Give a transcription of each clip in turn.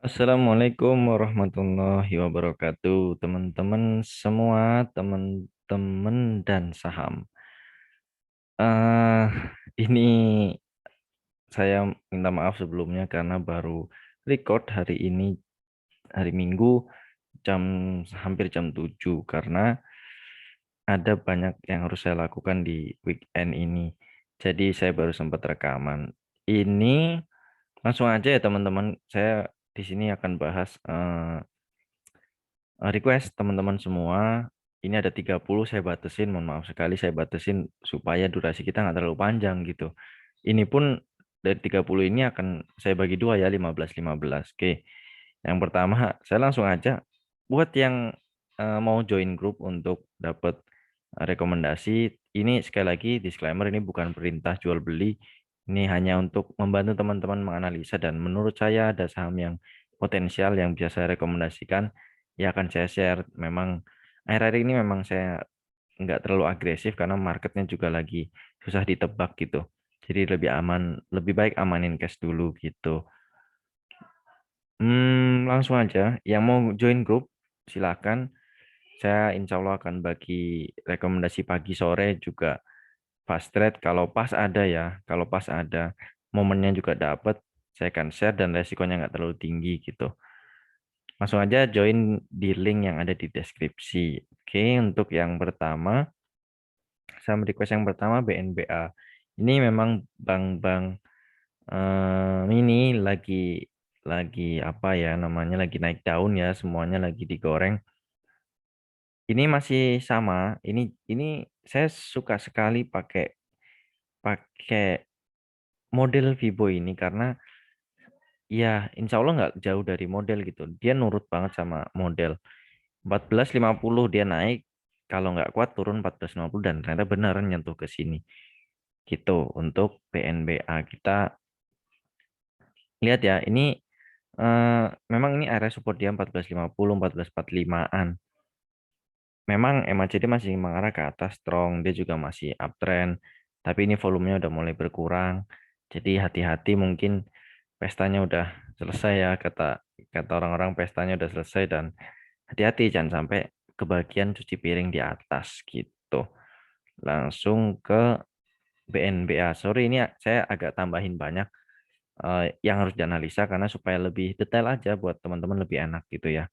Assalamualaikum warahmatullahi wabarakatuh, teman-teman semua, teman-teman dan saham. eh ini saya minta maaf sebelumnya karena baru record hari ini, hari Minggu, jam hampir jam 7 karena ada banyak yang harus saya lakukan di weekend ini. Jadi saya baru sempat rekaman. Ini langsung aja ya teman-teman, saya di sini akan bahas request teman-teman semua. Ini ada 30, saya batasin, mohon maaf sekali saya batasin supaya durasi kita nggak terlalu panjang gitu. Ini pun dari 30 ini akan saya bagi dua ya, 15-15. Oke. Yang pertama, saya langsung aja buat yang mau join grup untuk dapat rekomendasi. Ini sekali lagi disclaimer, ini bukan perintah jual beli. Ini hanya untuk membantu teman-teman menganalisa dan menurut saya ada saham yang potensial yang bisa saya rekomendasikan, ya akan saya share. Memang akhir-akhir ini memang saya nggak terlalu agresif karena marketnya juga lagi susah ditebak gitu. Jadi lebih aman, lebih baik amanin cash dulu gitu. Langsung aja. Yang mau join grup, silakan. Saya insya Allah akan bagi rekomendasi pagi sore juga fast trade. Kalau pas ada ya, kalau pas ada momennya juga dapat, saya akan share dan resikonya nggak terlalu tinggi gitu. Langsung aja join di link yang ada di deskripsi. Oke, untuk yang pertama, saya request yang pertama BNBA. Ini memang bank-bank ini lagi apa ya namanya, lagi naik daun ya, semuanya lagi digoreng. Ini masih sama. Ini saya suka sekali pakai pakai model Vibo ini karena ya insya Allah nggak jauh dari model gitu. Dia nurut banget sama model. 14.50 dia naik, kalau nggak kuat turun 14.50 dan ternyata benar nyentuh ke sini. Gitu untuk PNBA kita lihat ya. Ini memang ini area support dia 14.50, 14.45-an. Memang MACD masih mengarah ke atas strong, dia juga masih uptrend, tapi ini volumenya udah mulai berkurang. Jadi hati-hati, mungkin pestanya udah selesai ya, kata kata orang-orang pestanya udah selesai, dan hati-hati jangan sampai kebagian cuci piring di atas gitu. Langsung ke BNBA. Sorry, ini saya agak tambahin banyak yang harus dianalisa karena supaya lebih detail aja buat teman-teman, lebih enak gitu ya.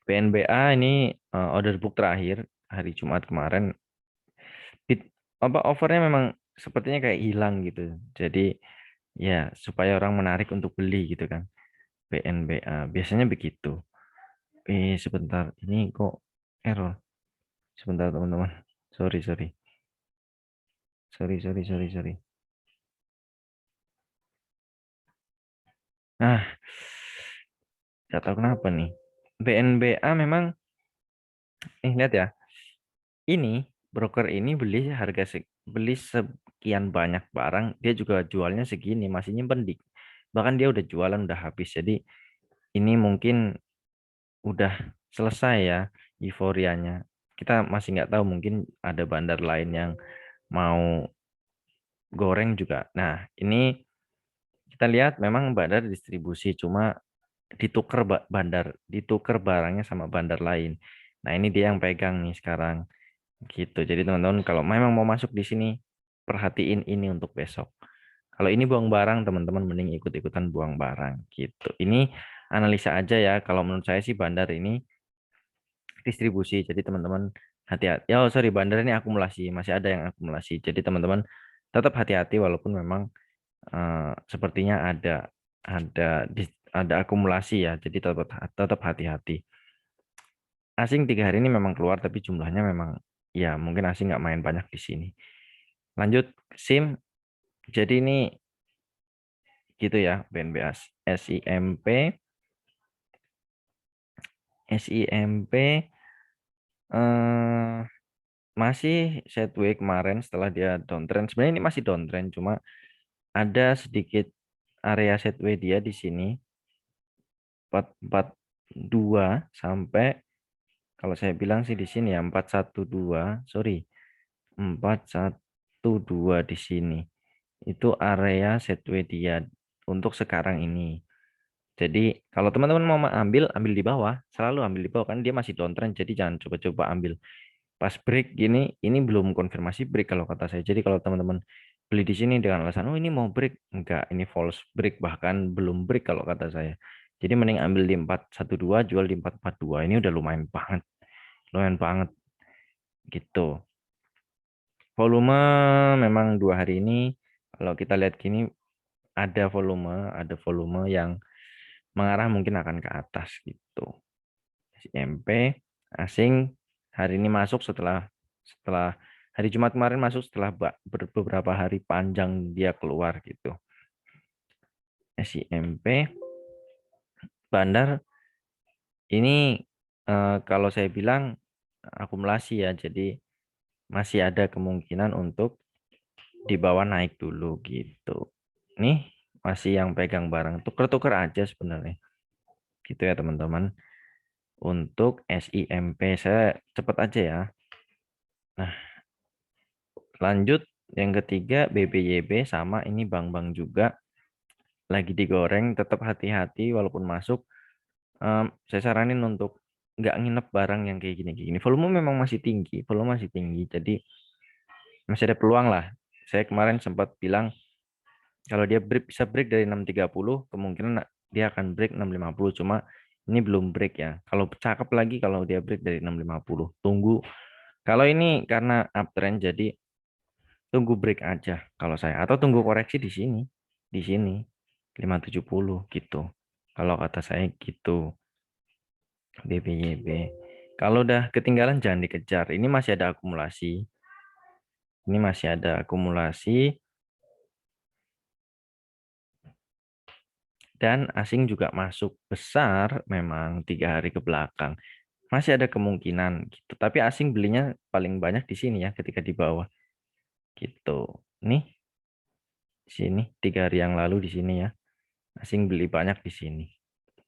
BNBA ini order book terakhir hari Jumat kemarin, apa offernya memang sepertinya kayak hilang gitu. Jadi ya supaya orang menarik untuk beli gitu kan. BNBA biasanya begitu. Sebentar, ini kok error. Sebentar teman-teman. Sorry, sorry. Sorry, sorry, sorry, sorry. Nah, nggak tahu kenapa nih. BNBA memang, lihat ya. Ini broker ini beli sekian banyak barang, dia juga jualnya segini, masih nyimpen di, bahkan dia udah jualan udah habis. Jadi ini mungkin udah selesai ya euforianya. Kita masih nggak tahu, mungkin ada bandar lain yang mau goreng juga. Nah, ini kita lihat memang bandar distribusi, cuma ditukar barangnya sama bandar lain. Nah, ini dia yang pegang nih sekarang. Gitu. Jadi teman-teman kalau memang mau masuk di sini, perhatiin ini untuk besok. Kalau ini buang barang, teman-teman mending ikut-ikutan buang barang gitu. Ini analisa aja ya. Kalau menurut saya sih bandar ini distribusi. Jadi teman-teman hati-hati. Ya, oh, sorry, bandar ini akumulasi, masih ada yang akumulasi. Jadi teman-teman tetap hati-hati walaupun memang sepertinya ada ada akumulasi ya. Jadi tetap tetap hati-hati. Asing 3 hari ini memang keluar, tapi jumlahnya memang ya mungkin asing nggak main banyak di sini. Lanjut SIM. Jadi ini gitu ya, BNBA SIMP SIMP eh, masih sideways kemarin setelah dia downtrend. Sebenarnya ini masih downtrend, cuma ada sedikit area sideways dia di sini 442 sampai, kalau saya bilang sih di sini ya 412, sorry, 412 di sini. Itu area sideways dia untuk sekarang ini. Jadi kalau teman-teman mau ambil, ambil di bawah, selalu ambil di bawah kan dia masih downtrend. Jadi jangan coba-coba ambil pas break gini. Ini belum konfirmasi break kalau kata saya. Jadi kalau teman-teman beli di sini dengan alasan oh ini mau break, enggak, ini false break bahkan belum break kalau kata saya. Jadi mending ambil di 412, jual di 442. Ini udah lumayan banget gitu. Volume memang 2 hari ini kalau kita lihat gini ada volume yang mengarah mungkin akan ke atas gitu. SMP asing hari ini masuk setelah setelah hari Jumat kemarin masuk setelah beberapa hari panjang dia keluar gitu. SIMP Bandar ini kalau saya bilang akumulasi ya, jadi masih ada kemungkinan untuk di bawah naik dulu gitu. Nih masih yang pegang barang tuker-tuker aja sebenarnya gitu ya teman-teman. Untuk SIMP saya cepet aja ya. Nah, lanjut yang ketiga BBYB sama ini bank-bank juga lagi digoreng, tetap hati-hati walaupun masuk. Saya saranin untuk nggak nginep barang yang kayak gini-gini. Volume memang masih tinggi, volume masih tinggi. Jadi masih ada peluang lah. Saya kemarin sempat bilang kalau dia bisa break dari 630, kemungkinan dia akan break 650. Cuma ini belum break ya. Kalau cakep lagi kalau dia break dari 650. Tunggu. Kalau ini karena uptrend jadi tunggu break aja kalau saya atau tunggu koreksi di sini 570 gitu. Kalau kata saya gitu. BBYB. Kalau udah ketinggalan jangan dikejar. Ini masih ada akumulasi. Ini masih ada akumulasi dan asing juga masuk besar memang 3 hari ke belakang. Masih ada kemungkinan gitu. Tapi asing belinya paling banyak di sini ya ketika di bawah gitu. Nih di sini 3 hari yang lalu di sini ya. Asing beli banyak di sini.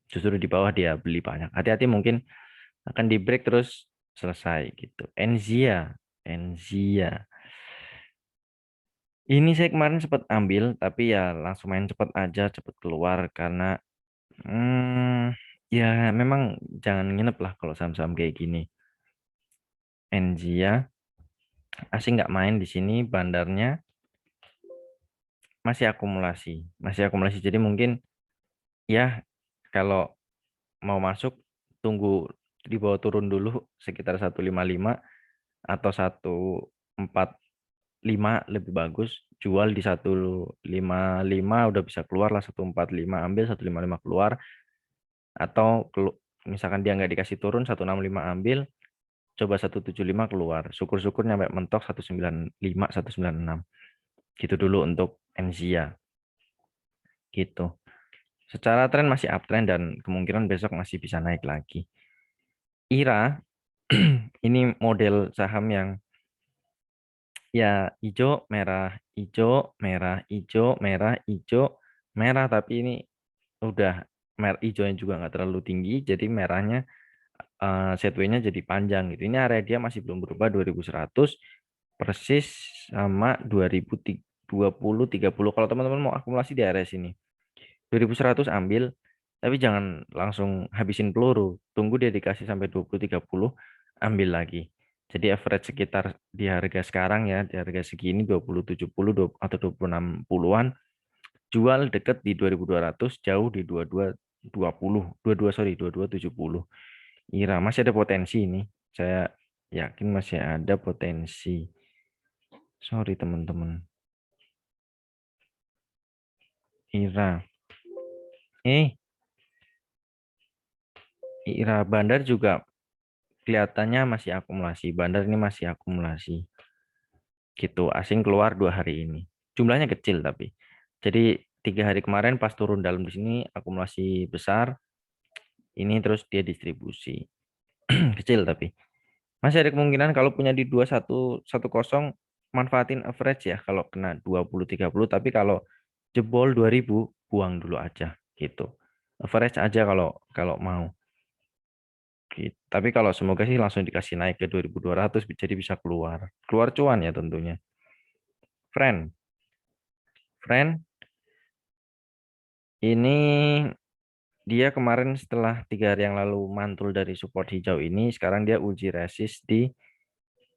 Justru di bawah dia beli banyak. Hati-hati mungkin akan di break terus selesai gitu. Enzia. Ini saya kemarin sempat ambil, tapi ya langsung main cepet aja, cepet keluar karena ya memang jangan nginep lah kalau saham-saham kayak gini. Enzia asing nggak main di sini, bandarnya masih akumulasi. Jadi mungkin ya kalau mau masuk tunggu di bawah turun dulu sekitar 155 atau 145 lebih bagus. Jual di 155 udah bisa keluar lah 145 ambil 155 keluar atau misalkan dia nggak dikasih turun 165 ambil coba 175 keluar syukur-syukur nyampe mentok 195 196 gitu dulu untuk Enzia gitu secara tren masih uptrend dan kemungkinan besok masih bisa naik lagi. IRA ini model saham yang ya hijau merah hijau merah hijau merah hijau merah tapi ini udah merah hijaunya juga nggak terlalu tinggi jadi merahnya setway-nya jadi panjang gitu. Ini area dia masih belum berubah 2100 persis sama 2020 30. Kalau teman-teman mau akumulasi di area sini 2100 ambil tapi jangan langsung habisin peluru. Tunggu dia dikasih sampai 20 30 ambil lagi. Jadi average sekitar di harga sekarang ya, di harga segini 2070 atau 26 puluhan jual deket di 2200 jauh di 2220 22 sorry 2270. Ira masih ada potensi ini. Saya yakin masih ada potensi. Sorry teman-teman. Ira. Ira Bandar juga kelihatannya masih akumulasi. Bandar ini masih akumulasi. Gitu. Asing keluar 2 hari ini. Jumlahnya kecil tapi. Jadi 3 hari kemarin pas turun dalam di sini akumulasi besar. Ini terus dia distribusi. Kecil tapi. Masih ada kemungkinan kalau punya di 2110 manfaatin average ya kalau kena 20 30 tapi kalau jebol 2000 buang dulu aja gitu. Average aja kalau kalau mau. Gitu. Tapi kalau semoga sih langsung dikasih naik ke 2200 jadi bisa keluar. Keluar cuan ya tentunya. Friend, friend ini dia kemarin setelah 3 hari yang lalu mantul dari support hijau ini, sekarang dia uji resist di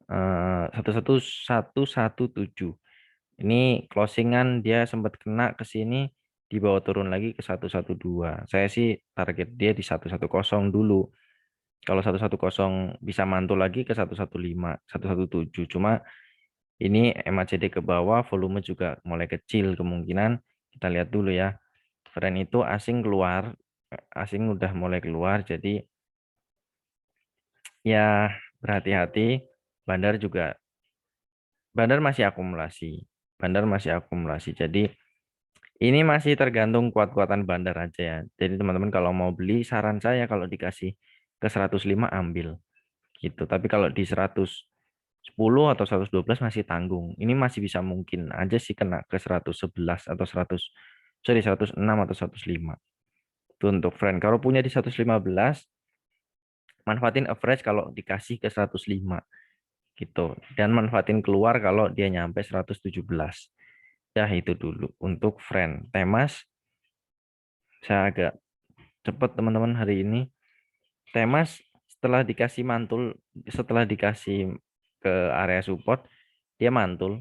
11117. Ini closingan dia sempat kena ke sini, dibawa turun lagi ke 112. Saya sih target dia di 110 dulu. Kalau 110 bisa mantul lagi ke 115, 117. Cuma ini MACD ke bawah, volume juga mulai kecil kemungkinan. Kita lihat dulu ya. Tren itu asing keluar, asing udah mulai keluar, jadi ya berhati-hati. Bandar juga, bandar masih akumulasi, bandar masih akumulasi. Jadi ini masih tergantung kuat-kuatan bandar aja ya. Jadi teman-teman kalau mau beli, saran saya kalau dikasih ke 105 ambil gitu. Tapi kalau di 110 atau 112 masih tanggung. Ini masih bisa mungkin aja sih kena ke 111 atau 106 atau 105. Itu untuk friend. Kalau punya di 115, manfaatin average kalau dikasih ke 105 gitu. Dan manfaatin keluar kalau dia nyampe 117. Ya itu dulu untuk friend. Temas, saya agak cepet teman-teman hari ini. Temas setelah dikasih mantul, setelah dikasih ke area support, dia mantul.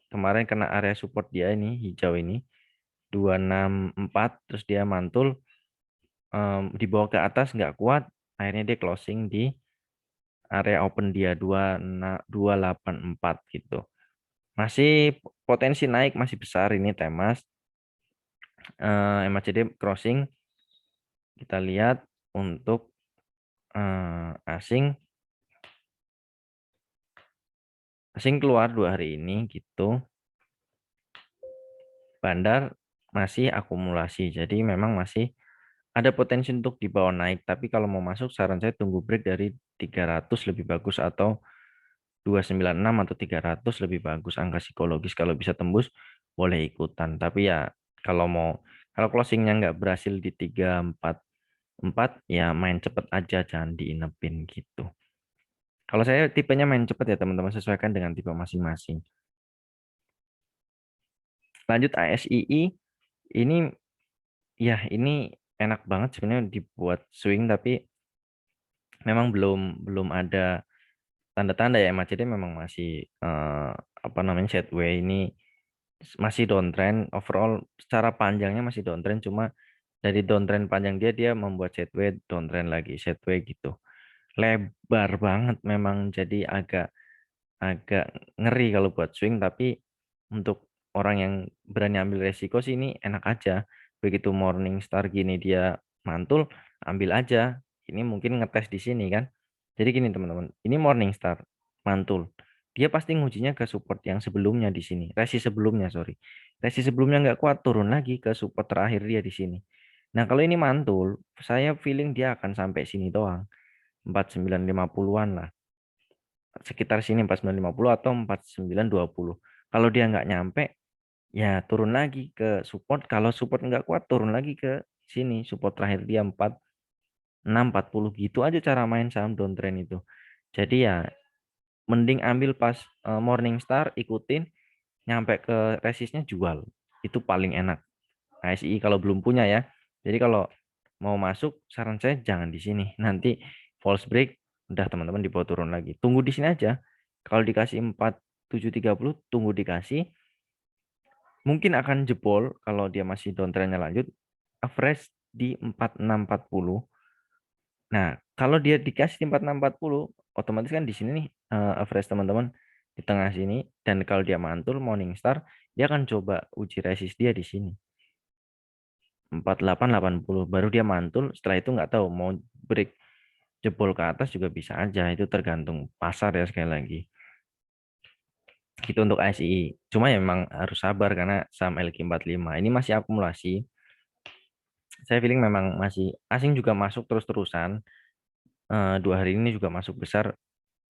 Kemarin kena area support dia ini, hijau ini, 264, terus dia mantul, dibawa ke atas nggak kuat, akhirnya dia closing di area open dia 284 gitu. Masih potensi naik masih besar ini Temas. MACD crossing, kita lihat untuk asing. Asing keluar 2 hari ini gitu. Bandar masih akumulasi. Jadi memang masih ada potensi untuk dibawa naik. Tapi kalau mau masuk saran saya tunggu break dari 300 lebih bagus atau 296 atau 300 lebih bagus angka psikologis. Kalau bisa tembus boleh ikutan. Tapi ya kalau mau, kalau closingnya nggak berhasil di 344 ya main cepet aja, jangan diinepin gitu. Kalau saya tipenya main cepet ya teman-teman, sesuaikan dengan tipe masing-masing. Lanjut ASII, ini ya ini enak banget sebenarnya dibuat swing, tapi memang belum belum ada tanda-tanda ya MACD memang masih apa namanya sideways ini, masih downtrend overall secara panjangnya, masih downtrend. Cuma dari downtrend panjang dia membuat sideways, downtrend lagi sideways gitu, lebar banget memang, jadi agak agak ngeri kalau buat swing. Tapi untuk orang yang berani ambil resiko sih ini enak aja. Begitu morning star gini dia mantul, ambil aja. Ini mungkin ngetes di sini kan. Jadi gini teman-teman, ini morning star mantul. Dia pasti ngujinya ke support yang sebelumnya di sini. Resi sebelumnya, sorry. Resi sebelumnya nggak kuat, turun lagi ke support terakhir dia di sini. Nah, kalau ini mantul, saya feeling dia akan sampai sini doang. 4950-an lah, sekitar sini 4950 atau 4920. Kalau dia nggak nyampe, ya turun lagi ke support. Kalau support nggak kuat, turun lagi ke sini. Support terakhir dia 46, 40 gitu aja cara main saham downtrend itu. Jadi ya mending ambil pas morning star, ikutin, nyampe ke resistnya jual. Itu paling enak. ASI kalau belum punya ya. Jadi kalau mau masuk, saran saya jangan di sini. Nanti false break, udah teman-teman dibawa turun lagi. Tunggu di sini aja. Kalau dikasih 4730, tunggu dikasih. Mungkin akan jebol kalau dia masih downtrendnya lanjut. Average di 4640. Nah, kalau dia dikasih di 4640, otomatis kan di sini nih average teman-teman di tengah sini. Dan kalau dia mantul Morningstar, dia akan coba uji resist dia di sini. 4880 baru dia mantul. Setelah itu nggak tahu mau break jebol ke atas juga bisa aja. Itu tergantung pasar ya sekali lagi. Itu untuk ASI. Cuma ya memang harus sabar karena saham LQ45 ini masih akumulasi. Saya feeling memang masih asing juga masuk terus-terusan. 2 hari ini juga masuk besar.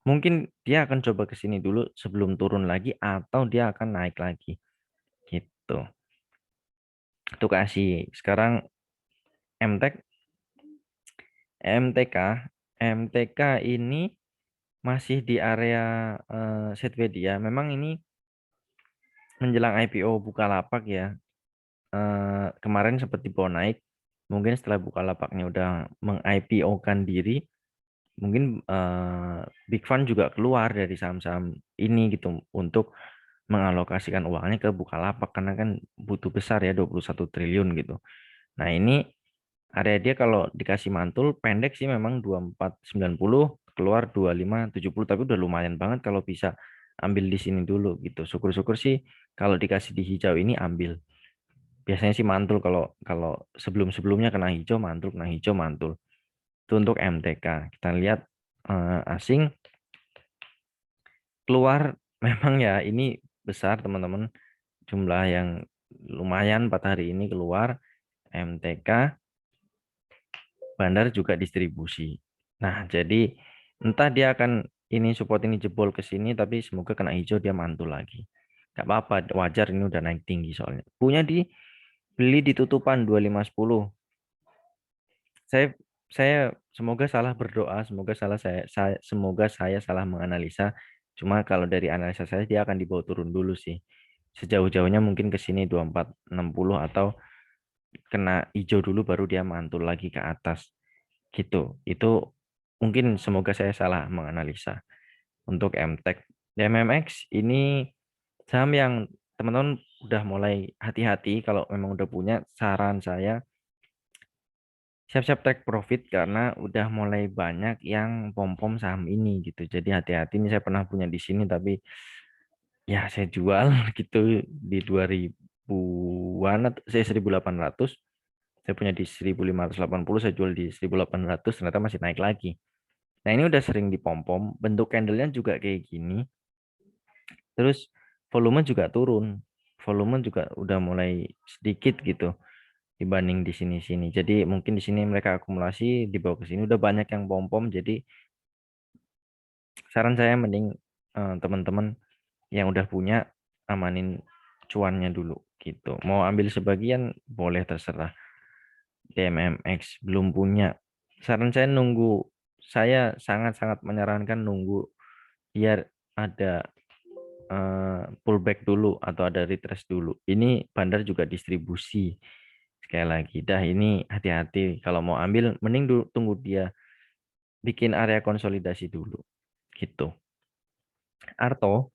Mungkin dia akan coba ke sini dulu sebelum turun lagi atau dia akan naik lagi. Gitu. Untuk ASI. Sekarang MTEK, MTK, MTK ini masih di area sideways dia. Memang ini menjelang IPO Bukalapak ya. Kemarin seperti dibawa naik. mungkin setelah Bukalapaknya udah meng-IPO-kan diri, mungkin Big Fund juga keluar dari saham-saham ini gitu untuk mengalokasikan uangnya ke Bukalapak karena kan butuh besar ya 21 triliun gitu. Nah, ini area dia kalau dikasih mantul pendek sih memang 2490 keluar 2570 tapi udah lumayan banget kalau bisa ambil di sini dulu gitu. Syukur-syukur sih kalau dikasih di hijau ini ambil. Biasanya sih mantul kalau kalau sebelum-sebelumnya kena hijau mantul. Itu untuk MTK. Kita lihat asing keluar memang ya ini besar teman-teman jumlah yang lumayan 4 hari ini keluar MTK bandar juga distribusi. Nah, jadi entah dia akan ini support ini jebol ke sini tapi semoga kena hijau dia mantul lagi. Gak apa-apa, wajar ini udah naik tinggi soalnya. Punya di beli di tutupan 2510. Saya saya semoga salah berdoa, semoga semoga saya salah menganalisa. Cuma kalau dari analisa saya dia akan dibawa turun dulu sih. Sejauh-jauhnya mungkin ke sini 2460 atau kena hijau dulu baru dia mantul lagi ke atas. Gitu. Itu mungkin semoga saya salah menganalisa. Untuk MTEK. MMX ini saham yang teman-teman udah mulai hati-hati kalau memang udah punya saran saya siap-siap take profit karena udah mulai banyak yang pom-pom saham ini gitu. Jadi hati-hati ini saya pernah punya di sini tapi ya saya jual gitu di 2000-an atau saya 1800. Saya punya di 1580 saya jual di 1800 ternyata masih naik lagi. Nah, ini udah sering dipom-pom, bentuk candlenya juga kayak gini. Terus volume juga turun. Volume juga udah mulai sedikit gitu dibanding di sini-sini. Jadi mungkin di sini mereka akumulasi, dibawa ke sini udah banyak yang pom-pom. Jadi saran saya mending teman-teman yang udah punya amanin cuannya dulu gitu. Mau ambil sebagian boleh terserah. DMMX belum punya. Saran saya nunggu. Saya sangat-sangat menyarankan nunggu biar ada pullback dulu atau ada retrace dulu. Ini bandar juga distribusi. Sekali lagi, dah ini hati-hati. Kalau mau ambil, mending dulu, tunggu dia bikin area konsolidasi dulu. Gitu. Arto,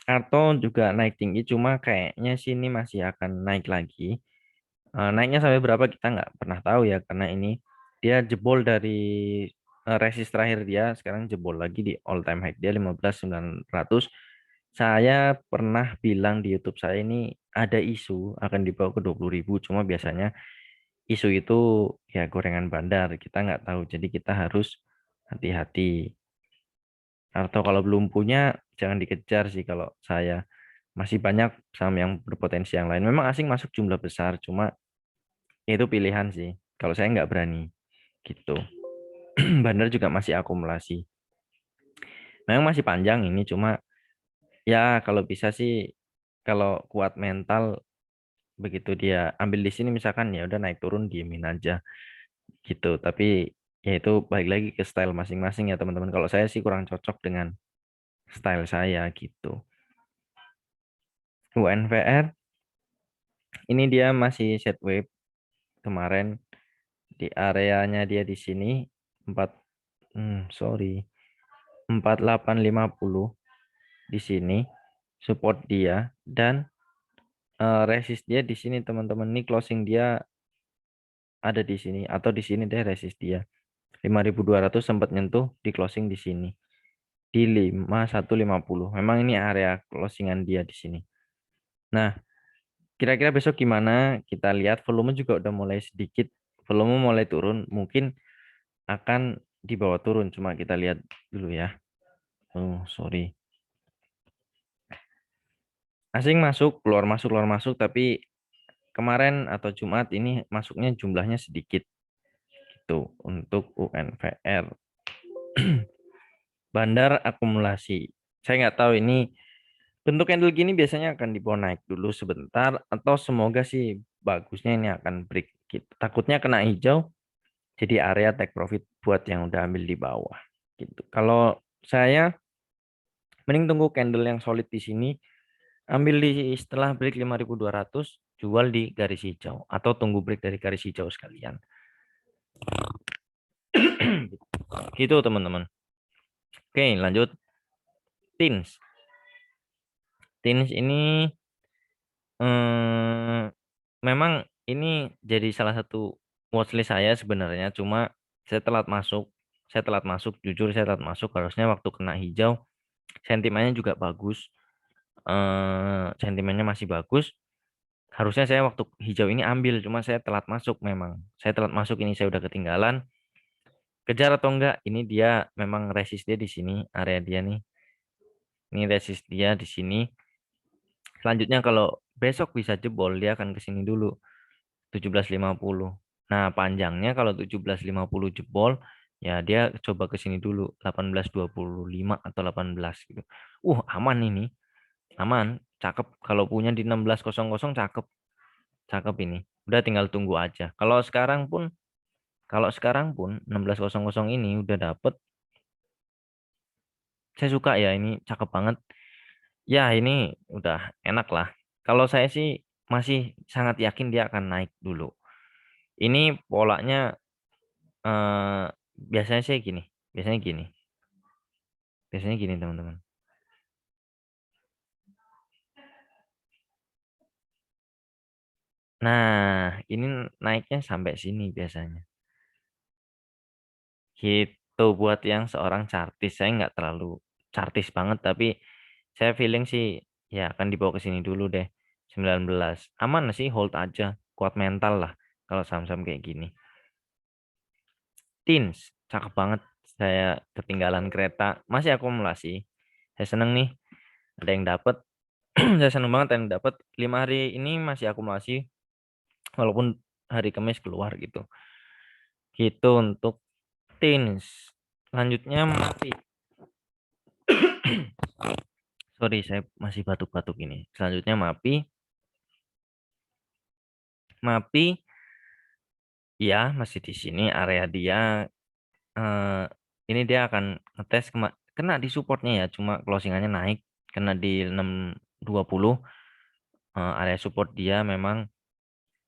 Arto juga naik tinggi, cuma kayaknya sini masih akan naik lagi. Naiknya sampai berapa kita nggak pernah tahu ya, karena ini dia jebol dari resist terakhir dia, sekarang jebol lagi di all time high dia 15.900. Saya pernah bilang di YouTube saya ini ada isu akan dibawa ke 20.000, cuma biasanya isu itu ya gorengan bandar, kita nggak tahu, jadi kita harus hati-hati. Atau kalau belum punya, jangan dikejar sih kalau saya. Masih banyak saham yang berpotensi yang lain. Memang asing masuk jumlah besar, cuma ya itu pilihan sih. Kalau saya nggak berani, gitu. Bandar juga masih akumulasi. Memang masih panjang ini, cuma ya kalau bisa sih, kalau kuat mental, begitu dia ambil di sini misalkan ya udah naik turun diemin aja gitu. Tapi ya itu balik lagi ke style masing-masing ya teman-teman. Kalau saya sih kurang cocok dengan style saya gitu. UNVR ini dia masih sideways kemarin di areanya dia di sini 4 sorry 4850 di sini support dia dan resist dia di sini teman-teman. Ini closing dia ada di sini atau di sini deh resist dia 5200 sempat nyentuh di closing di sini di 5150. Memang ini area closingan dia di sini. Nah, kira-kira besok gimana? Kita lihat volume juga udah mulai sedikit, volume mulai turun, mungkin akan dibawa turun. Cuma kita lihat dulu ya. Oh, sorry. Asing masuk, keluar masuk, tapi kemarin atau Jumat ini masuknya jumlahnya sedikit. Itu untuk UNVR. Bandar akumulasi. Saya nggak tahu ini bentuk candle gini biasanya akan dibawa naik dulu sebentar atau semoga sih bagusnya ini akan break gitu. Takutnya kena hijau jadi area take profit buat yang udah ambil di bawah gitu. Kalau saya mending tunggu candle yang solid di sini, ambil di setelah break 5200 jual di garis hijau atau tunggu break dari garis hijau sekalian. Gitu teman-teman. Oke, lanjut. Teens. Teens ini eh, memang ini jadi salah satu watchlist saya sebenarnya, cuma saya telat masuk. Saya telat masuk, jujur saya telat masuk. Harusnya waktu kena hijau, sentimennya juga bagus. Sentimennya masih bagus. Harusnya saya waktu hijau ini ambil, cuma saya telat masuk memang. Saya telat masuk ini saya udah ketinggalan. Kejar atau enggak? Ini dia memang resist dia di sini, area dia nih. Ini resist dia di sini. Selanjutnya kalau besok bisa jebol, dia akan ke sini dulu. 17.50. Nah, panjangnya kalau 17.50 jebol, ya dia coba ke sini dulu 18.25 atau 18 gitu. Aman ini. Aman, cakep. Kalau punya di 16.00 cakep. Cakep ini. Udah tinggal tunggu aja. Kalau sekarang pun 16.00 ini udah dapet. Saya suka ya ini cakep banget. Ya, ini udah enak lah. Kalau saya sih masih sangat yakin dia akan naik dulu. Ini polanya eh, biasanya sih gini. Biasanya gini. Biasanya gini teman-teman. Nah, ini naiknya sampai sini biasanya. Gitu buat yang seorang chartis. Saya nggak terlalu chartis banget, tapi saya feeling sih ya akan dibawa ke sini dulu deh. 19. Aman sih, hold aja. Kuat mental lah kalau saham-saham kayak gini. Teens, cakep banget. Saya ketinggalan kereta. Masih akumulasi. Saya seneng nih. Ada yang dapat. Saya seneng banget ada yang dapat. 5 hari ini masih akumulasi. Walaupun hari Kamis keluar gitu. Gitu untuk teens. Selanjutnya MAPI. Sorry, saya masih batuk-batuk ini. Selanjutnya MAPI. MAPI, ya masih di sini area dia. eh, ini dia akan ngetes kena di supportnya ya. Cuma closingannya naik. Kena di 620. Area support dia memang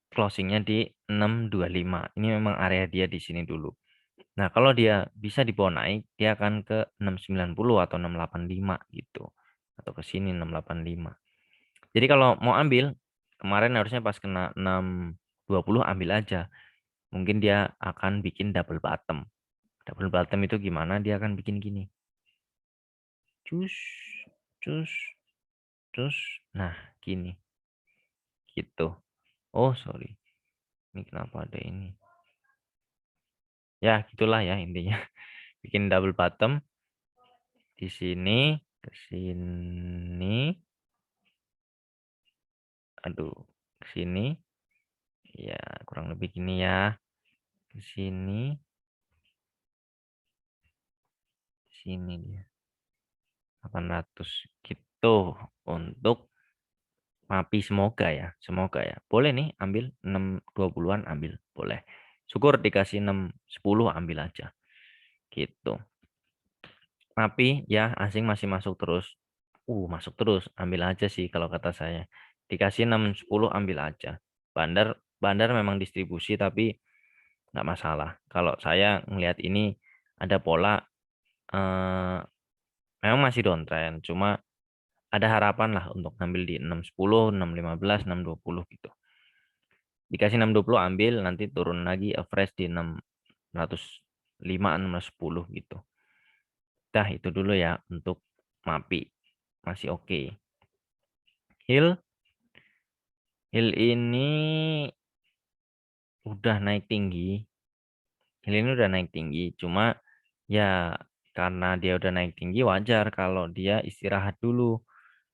closingnya di 625. Ini memang area dia di sini dulu. Nah, kalau dia bisa dibawa naik, dia akan ke 690 atau 685 gitu. Atau ke sini 685. Jadi kalau mau ambil, kemarin harusnya pas kena 620 ambil aja. Mungkin dia akan bikin double bottom. Double bottom itu gimana? Dia akan bikin gini. Cus, cus, cus. Nah, gini. Gitu. Oh, sorry. Ini kenapa ada ini? Ya, gitulah ya intinya. Bikin double bottom di sini ke sini. Aduh, ke sini. Ya, kurang lebih gini ya. Ke sini, sini dia. 800 gitu untuk MAPI, semoga ya. Semoga ya. Boleh nih ambil 620-an ambil, boleh. Syukur dikasih 610 ambil aja. Gitu. MAPI ya asing masih masuk terus. Masuk terus. Ambil aja sih kalau kata saya. Dikasih 610 ambil aja. Bandar bandar memang distribusi tapi nggak masalah. Kalau saya melihat ini ada pola eh, memang masih downtrend, cuma ada harapan lah untuk ngambil di 610, 615, 620 gitu. Dikasih 620 ambil, nanti turun lagi average di 605, 610 gitu. Dah itu dulu ya untuk MAPI. Masih oke. Hill, Hill ini udah naik tinggi. Hill ini udah naik tinggi, cuma ya karena dia udah naik tinggi wajar kalau dia istirahat dulu.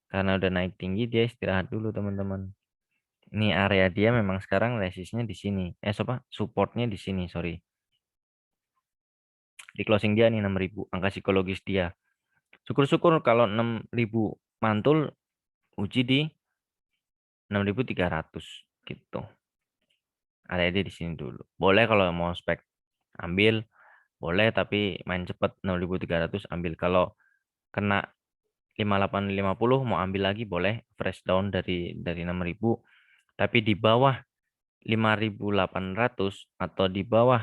Karena udah naik tinggi dia istirahat dulu teman-teman. Ini area dia memang sekarang resistnya di sini. Supportnya di sini, sorry. Di closing dia nih 6.000, angka psikologis dia. Syukur-syukur kalau 6.000 mantul uji di 6.300 gitu. Area dia di sini dulu. Boleh kalau mau spek ambil, boleh tapi main cepet 6.300 ambil. Kalau kena 5850 mau ambil lagi boleh fresh down dari 6.000 Tapi di bawah 5.800 atau di bawah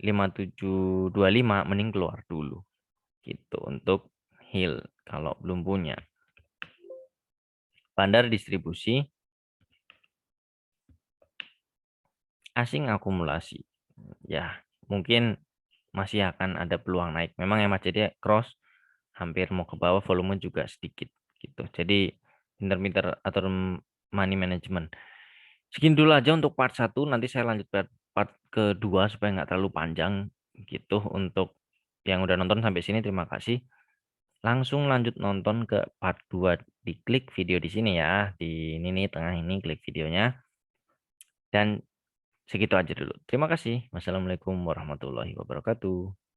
5.725 mending keluar dulu gitu untuk heal kalau belum punya. Bandar distribusi asing akumulasi. Ya, mungkin masih akan ada peluang naik. Memang ya Mas, jadi cross hampir mau ke bawah, volume juga sedikit gitu. Jadi pinter-pinter atur money management. Sekian dulu aja untuk part satu. Nanti saya lanjut part kedua supaya nggak terlalu panjang gitu. Untuk yang udah nonton sampai sini terima kasih. Langsung lanjut nonton ke part 2. Diklik video di sini ya. Di ini nih tengah ini klik videonya. Dan segitu aja dulu. Terima kasih. Wassalamualaikum warahmatullahi wabarakatuh.